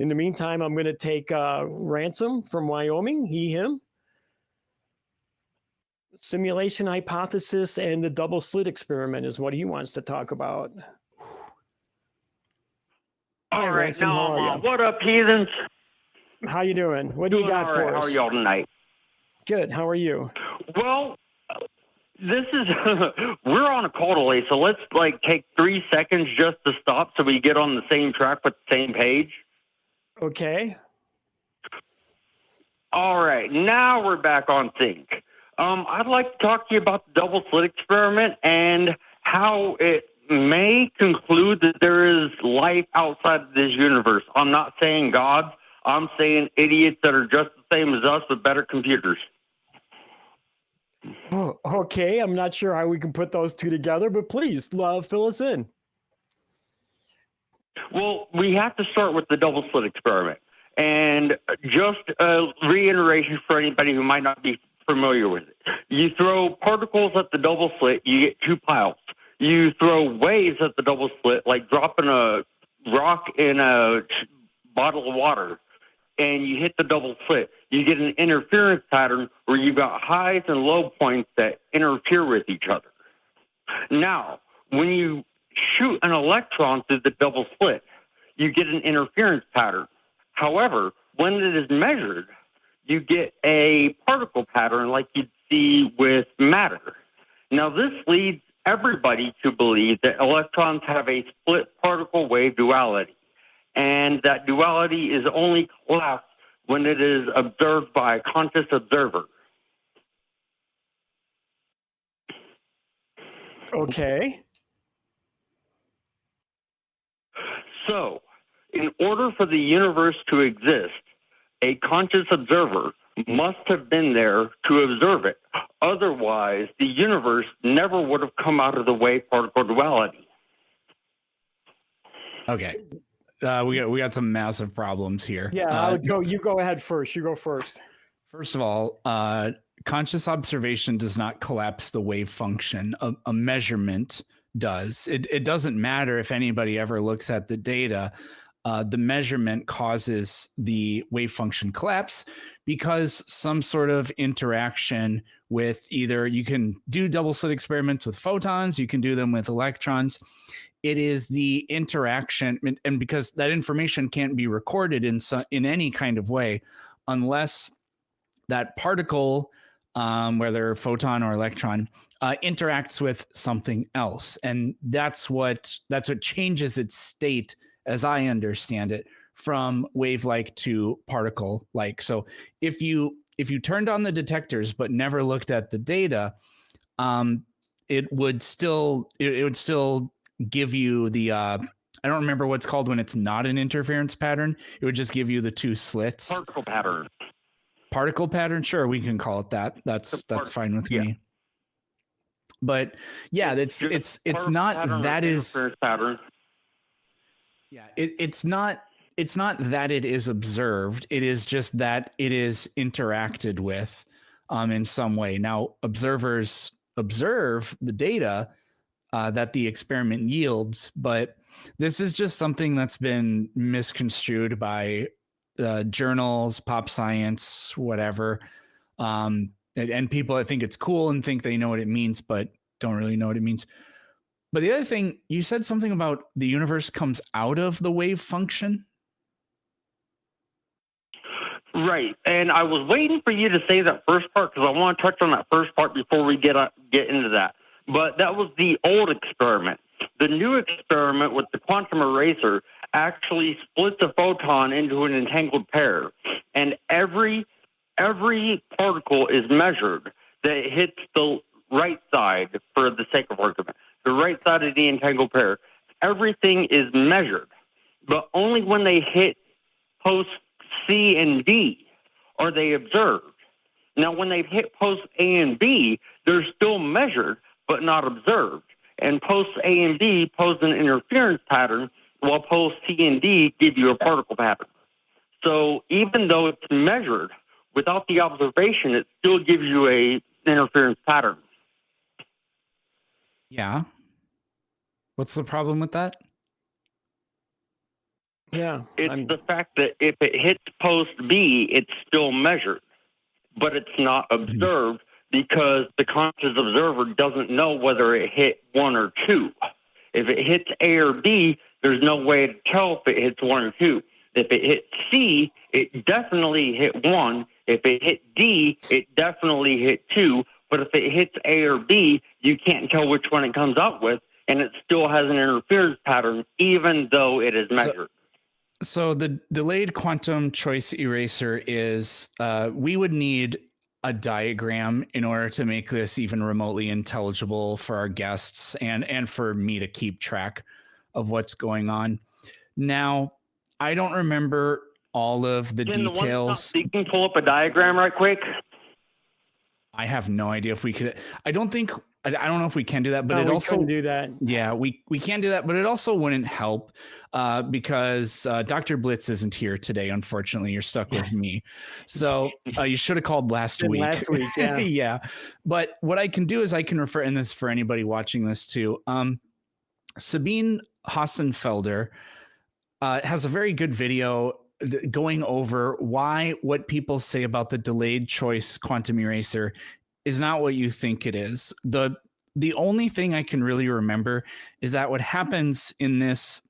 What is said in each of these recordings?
In the meantime, I'm going to take Ransom from Wyoming, he, him. Simulation hypothesis and the double-slit experiment is what he wants to talk about. Hi, All right, Ransom, now how I'm are on. you? What up, heathens? How you doing? What do you got for us? How are y'all tonight? Good. How are you? Well, this is we're on a call delay, so let's take 3 seconds just to stop so we get on the same track with the same page. Okay. All right, now we're back on sync. I'd like to talk to you about the double-slit experiment and how it may conclude that there is life outside of this universe. I'm not saying gods. I'm saying idiots that are just the same as us with better computers. Oh, okay. I'm not sure how we can put those two together, but please fill us in. Well, we have to start with the double-slit experiment. And just a reiteration for anybody who might not be familiar with it. You throw particles at the double slit, you get two piles. You throw waves at the double slit, like dropping a rock in a bottle of water, and you hit the double slit. You get an interference pattern where you've got highs and low points that interfere with each other. Now, when you shoot an electron through the double slit, you get an interference pattern. However, when it is measured, you get a particle pattern like you'd see with matter. Now, this leads everybody to believe that electrons have a split particle wave duality, and that duality is only collapsed when it is observed by a conscious observer. Okay. So, in order for the universe to exist, a conscious observer must have been there to observe it. Otherwise, the universe never would have come out of the wave particle duality. Okay. We got some massive problems here. Yeah, I would go. You go ahead first. You go first. First of all, conscious observation does not collapse the wave function. A measurement does. It doesn't matter if anybody ever looks at the data. The measurement causes the wave function collapse because some sort of interaction with either you can do double slit experiments with photons, you can do them with electrons. It is the interaction, and because that information can't be recorded in any kind of way unless that particle, whether photon or electron, interacts with something else, and that's what changes its state, as I understand it, from wave-like to particle-like. So if you turned on the detectors but never looked at the data, it would still give you the I don't remember what's called when it's not an interference pattern. It would just give you the two slits. Particle pattern. Particle pattern, sure, we can call it that. That's fine with me. But yeah, it's not that is pattern. Yeah, it's not that it is observed. It is just that it is interacted with in some way. Now, observers observe the data that the experiment yields, but this is just something that's been misconstrued by journals, pop science, whatever. And people that think it's cool and think they know what it means, but don't really know what it means. But the other thing, you said something about the universe comes out of the wave function. Right. And I was waiting for you to say that first part because I want to touch on that first part before we get into that. But that was the old experiment. The new experiment with the quantum eraser actually splits a photon into an entangled pair. And every particle is measured that hits the right side, for the sake of argument. The right side of the entangled pair. Everything is measured, but only when they hit posts C and D are they observed. Now, when they've hit posts A and B, they're still measured, but not observed. And posts A and B pose an interference pattern, while posts C and D give you a particle pattern. So even though it's measured, without the observation, it still gives you an interference pattern. Yeah. What's the problem with that? Yeah. It's the fact that if it hits post B, it's still measured, but it's not observed because the conscious observer doesn't know whether it hit 1 or 2. If it hits A or B, there's no way to tell if it hits 1 or 2. If it hit C, it definitely hit 1. If it hit D, it definitely hit 2. But if it hits A or B, you can't tell which one it comes out with, and it still has an interference pattern, even though it is measured. So the delayed quantum choice eraser is, we would need a diagram in order to make this even remotely intelligible for our guests and for me to keep track of what's going on. Now, I don't remember all of the details. You can pull up a diagram right quick. I have no idea if we could. I don't know if we can do that, but we couldn't do that. Yeah, we can do that, but it also wouldn't help because Dr. Blitz isn't here today. Unfortunately, you're stuck with me. So you should have called last week. Last week, yeah. Yeah. But what I can do is I can refer, and this for anybody watching this too. Sabine Hassenfelder has a very good video going over why what people say about the delayed choice quantum eraser is not what you think it is. The only thing I can really remember is that what happens in this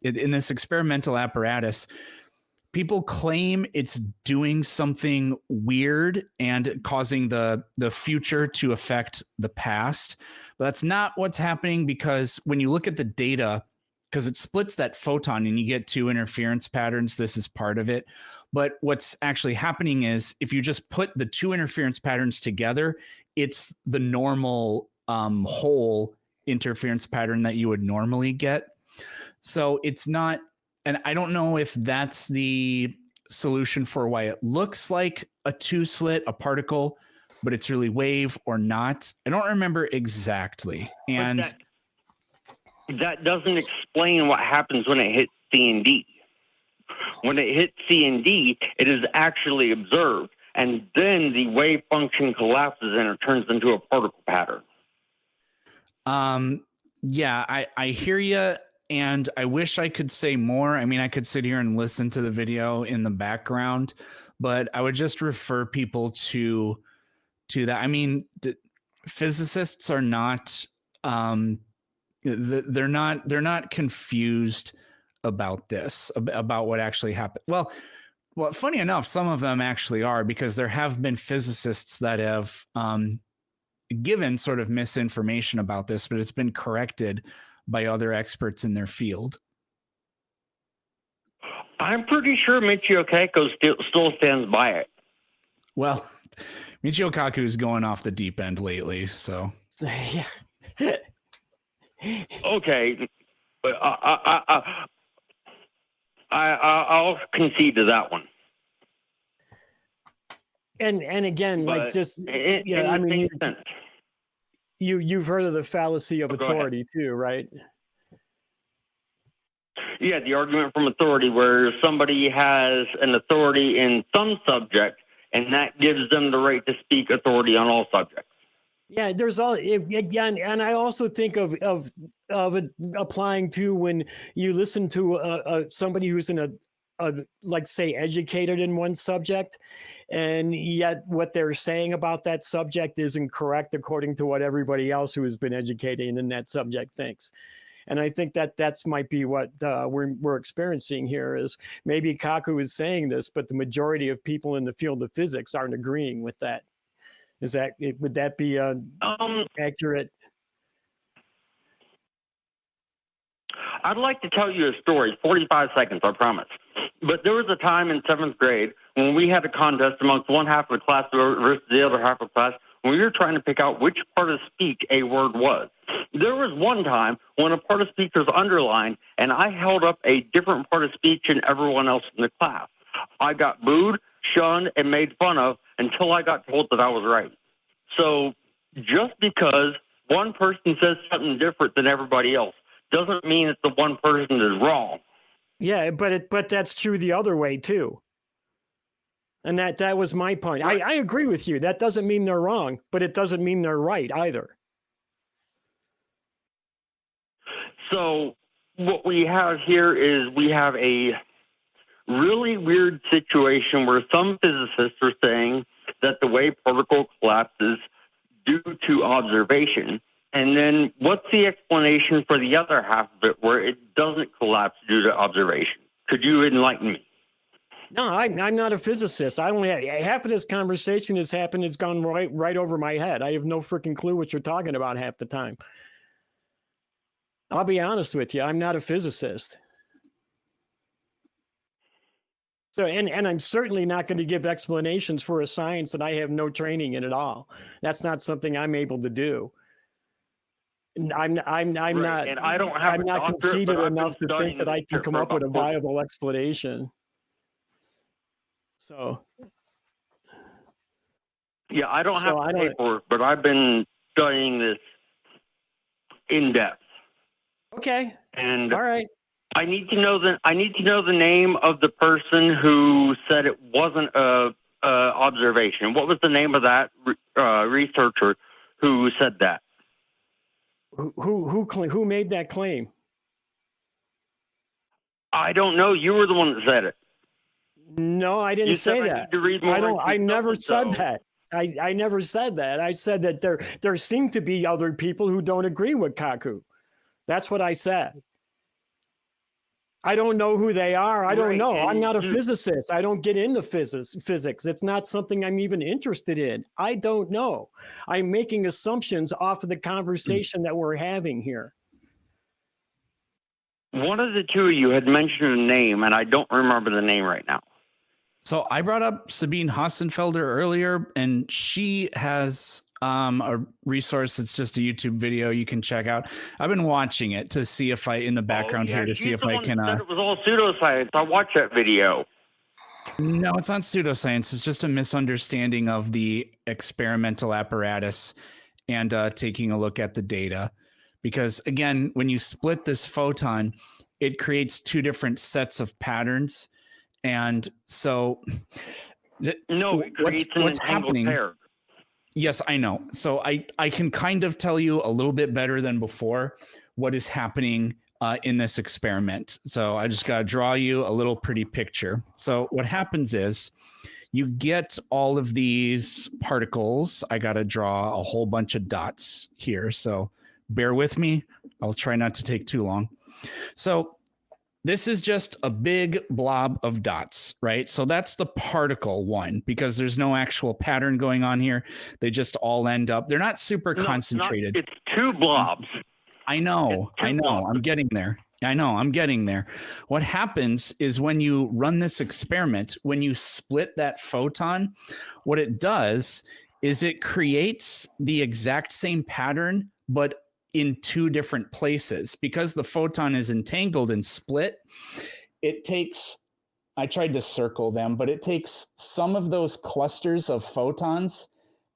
experimental apparatus, people claim it's doing something weird and causing the future to affect the past. But that's not what's happening, because when you look at the data, because it splits that photon and you get 2 interference patterns. This is part of it. But what's actually happening is if you just put the 2 interference patterns together, it's the normal whole interference pattern that you would normally get. So it's not, and I don't know if that's the solution for why it looks like a 2-slit, a particle, but it's really wave or not. I don't remember exactly. And that doesn't explain what happens when it hits C and D. When it hits C and D, it is actually observed, and then the wave function collapses and it turns into a particle pattern. Yeah, I hear you, and I wish I could say more. I mean, I could sit here and listen to the video in the background, but I would just refer people to that. I mean, physicists are not they're not confused about this, about what actually happened. Well, funny enough, some of them actually are, because there have been physicists that have given sort of misinformation about this, but it's been corrected by other experts in their field. I'm pretty sure Michio Kaku still stands by it. Well, Michio Kaku is going off the deep end lately, so yeah. Okay, but I'll concede to that one. And again, But like just I mean, you've heard of the fallacy of authority too, right? Yeah, the argument from authority, where somebody has an authority in some subject, and that gives them the right to speak authority on all subjects. Yeah, there's all again, and I also think of it applying to when you listen to somebody who's in a like say educated in one subject, and yet what they're saying about that subject isn't correct according to what everybody else who has been educated in that subject thinks. And I think that's might be what we're experiencing here, is maybe Kaku is saying this, but the majority of people in the field of physics aren't agreeing with that. Would that be accurate? I'd like to tell you a story, 45 seconds, I promise. But there was a time in 7th grade when we had a contest amongst one half of the class versus the other half of the class, when we were trying to pick out which part of speech a word was. There was one time when a part of speech was underlined, and I held up a different part of speech than everyone else in the class. I got booed, shunned, and made fun of until I got told that I was right. So just because one person says something different than everybody else doesn't mean that the one person is wrong. Yeah, but that's true the other way too. And that was my point. Right. I agree with you. That doesn't mean they're wrong, but it doesn't mean they're right either. So what we have here is we have a really weird situation where some physicists are saying that the way particle collapses due to observation. And then what's the explanation for the other half of it where it doesn't collapse due to observation? Could you enlighten me? No, I'm not a physicist. I only half of this conversation has happened. It's gone right over my head. I have no freaking clue what you're talking about half the time. I'll be honest with you. I'm not a physicist. So, and I'm certainly not going to give explanations for a science that I have no training in at all. That's not something I'm able to do. I'm not. And I don't have I'm not conceited enough to think that I can come up with a viable explanation. So. Yeah, I don't have the paperwork, but I've been studying this in depth. Okay. And all right. I need to know the name of the person who said it wasn't a observation. What was the name of that researcher who said that? Who made that claim? I don't know. You were the one that said it. No, I didn't say that. I need to read more. I never said that. I never said that. I said that there seem to be other people who don't agree with Kaku. That's what I said. I don't know who they are. I don't know. I'm not a physicist. I don't get into physics. It's not something I'm even interested in. I don't know. I'm making assumptions off of the conversation that we're having here. One of the two of you had mentioned a name, and I don't remember the name right now. So I brought up Sabine Hassenfelder earlier, and she has a resource. It's just a YouTube video you can check out. I've been watching it to see if in the background here to see if I can. It was all pseudoscience. I watched that video. No, it's not pseudoscience. It's just a misunderstanding of the experimental apparatus and taking a look at the data. Because again, when you split this photon, it creates two different sets of patterns. And so it creates what's an happening pair. Yes, I know. So I can kind of tell you a little bit better than before what is happening in this experiment. So I just got to draw you a little pretty picture. So what happens is you get all of these particles. I got to draw a whole bunch of dots here. So bear with me. I'll try not to take too long. So this is just a big blob of dots, right? So that's the particle one, because there's no actual pattern going on here. They just all end up, they're not super concentrated. It's two blobs. I know. I'm getting there. What happens is when you run this experiment, when you split that photon, what it does is it creates the exact same pattern, but in two different places. Because the photon is entangled and split, it takes, I tried to circle them, but it takes some of those clusters of photons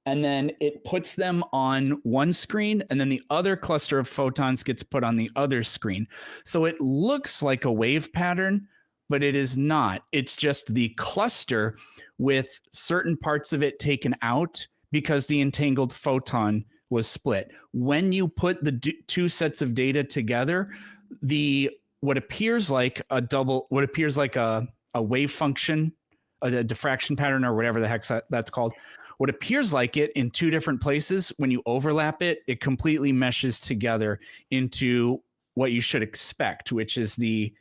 and then it puts them on one screen, and then the other cluster of photons gets put on the other screen. So it looks like a wave pattern, but it is not. It's just the cluster with certain parts of it taken out because the entangled photon was split. When you put the two sets of data together, what appears like a wave function, a diffraction pattern, or whatever the heck that's called, what appears like it in two different places, when you overlap it, it completely meshes together into what you should expect, which is the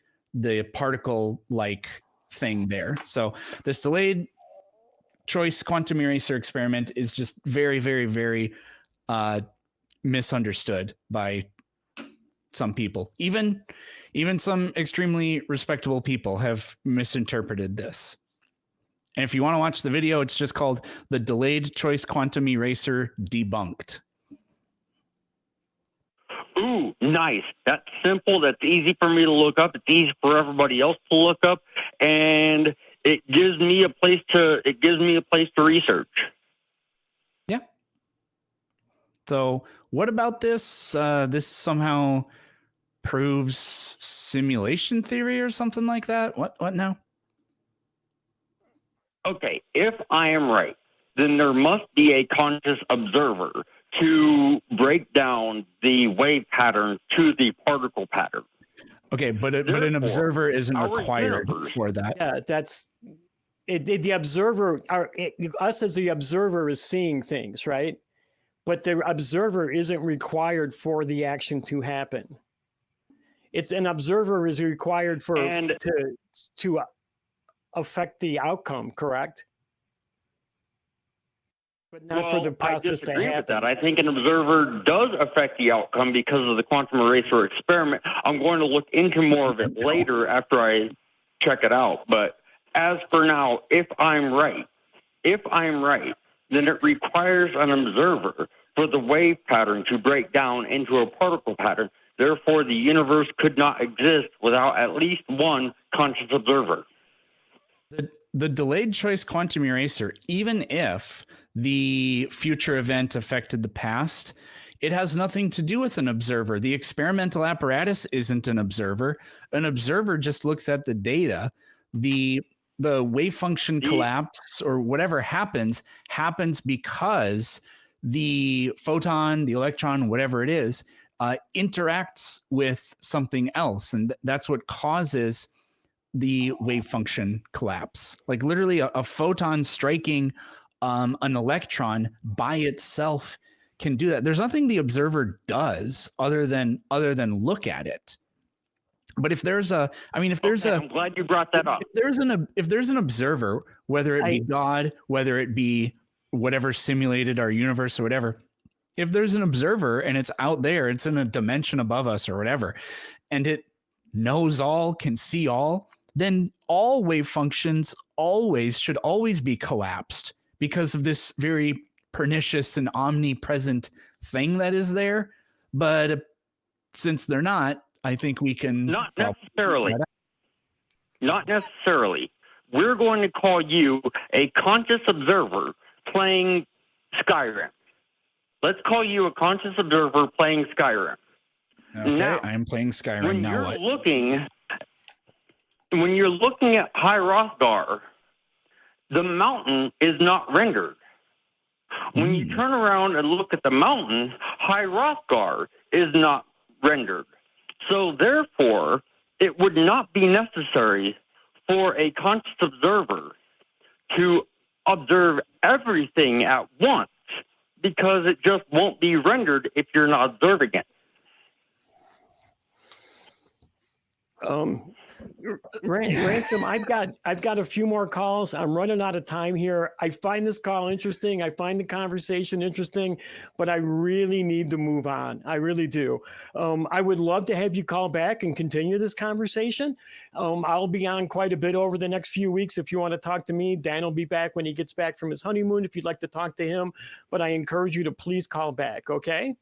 particle-like thing there. So this delayed choice quantum eraser experiment is just very, very, very misunderstood by some people. Even some extremely respectable people have misinterpreted this. And if you want to watch the video, it's just called The Delayed Choice Quantum Eraser Debunked. Ooh, nice. That's simple. That's easy for me to look up. It's easy for everybody else to look up. And it gives me a place to research. Yeah. So what about this? This somehow proves simulation theory or something like that? What now? Okay, if I am right, then there must be a conscious observer to break down the wave pattern to the particle pattern. Okay, but an Therefore, observer isn't our required universe- for that. Yeah, that's it. The observer, us as the observer, is seeing things, right? But the observer isn't required for the action to happen. It's an observer is required for And- to affect the outcome, correct? But not for the process I to disagree with happen. that. I think an observer does affect the outcome because of the quantum eraser experiment. I'm going to look into more of it later after I check it out. But as for now, if I'm right, then it requires an observer for the wave pattern to break down into a particle pattern. Therefore, the universe could not exist without at least one conscious observer. The delayed choice quantum eraser, even if the future event affected the past, it has nothing to do with an observer. The experimental apparatus isn't an observer. An observer just looks at the data. The wave function collapse or whatever happens because the photon, the electron, whatever it is, interacts with something else. And that's what causes the wave function collapse. Like literally a photon striking an electron by itself can do that. There's nothing the observer does other than look at it. But if there's I'm glad you brought that up. If there's an observer, whether it be God, whether it be whatever simulated our universe or whatever, if there's an observer and it's out there, it's in a dimension above us or whatever, and it knows all, can see all, then all wave functions should always be collapsed because of this very pernicious and omnipresent thing that is there. But since they're not, I think we can... Not necessarily. We're going to call you a conscious observer playing Skyrim. Let's call you a conscious observer playing Skyrim. Okay, now, I'm playing Skyrim. Now what? When you're looking at High Rothgar, the mountain is not rendered. When you turn around and look at the mountain, High Rothgar is not rendered. So therefore, it would not be necessary for a conscious observer to observe everything at once because it just won't be rendered if you're not observing it. Ransom, I've got a few more calls. I'm running out of time here. I find this call interesting. I find the conversation interesting, but I really need to move on. I really do. I would love to have you call back and continue this conversation. I'll be on quite a bit over the next few weeks. If you want to talk to me, Dan will be back when he gets back from his honeymoon if you'd like to talk to him. But I encourage you to please call back, okay?